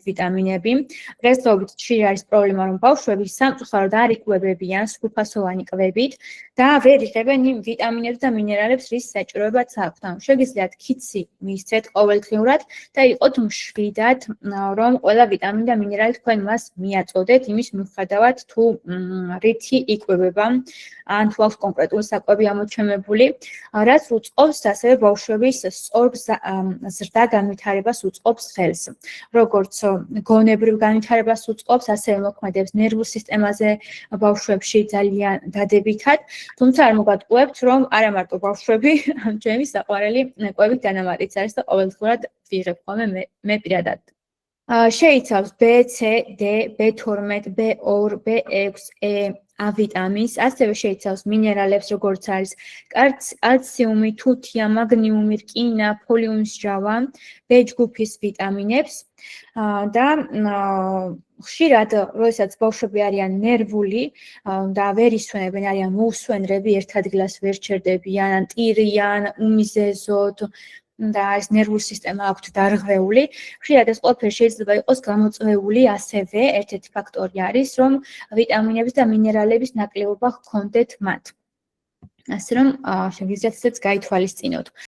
ვიტამინები. დღესდღეობით ხშირი არის პრობლემა, რომ ბავშვები სამწუხაროდ არ იკვებებიან სრულფასოვანი კვებით და ვერ იღებენ იმ ვიტამინებს და მინერალებს, რის საჭიროებაც აქვთ. შეგიძლიათ ქიცი მისცეთ ყოველდღიურად და იყოთ მშვიდად, რომ ყველა ვიტამინი და მინერალი თქვენ მას მიაწოდეთ, იმის მიუხედავად თუ რითი იკვებება, ან თუ აქვს კონკრეტული საკვები ამოჩემებული, რაც უწყობს ასევე ბავშვების სწორ ზრდა განვითარებას უწყობს ხელს. როგორც გონებრივ განვითარებას უწყობს, ასევე მოქმედებს ნერვულ სისტემაზე ბავშვებში ძალიან დადებითად, თუმცა არ მოგატყუებთ, რომ არა მარტო ბავშვები, ჩემი საყვარელი კვებით დანამატიც არის და ყოველდღურად ვიღებ ხოლმე მე პირადად. შეიცავს B, C, D, B12, B2, B6, E, A ვიტამინს, ასევე შეიცავს მინერალებს, როგორც არის კალციუმი, თუთია, მაგნიუმი, რკინა, ფოლიუმის ჯავა, B ჯგუფის ვიტამინებს და ხშირად, როდესაც ბავშვები არიან ნერვული და ვერ ისვენებენ, არიან მოუსვენრები, ერთ ადგილას ვერ ჩერდებიან, ტირიან, უმიზეზოდ და ეს ნერვული სისტემა აქვთ დარღვეული. ხშირად ეს ყველაფერი შეიძლება იყოს გამოწვეული ასევე ერთ-ერთი ფაქტორი არის, რომ ვიტამინების და მინერალების ნაკლებობა ჰქონდეთ მათ. ასე რომ შეგიძლიათ ესეც გაითვალისწინოთ.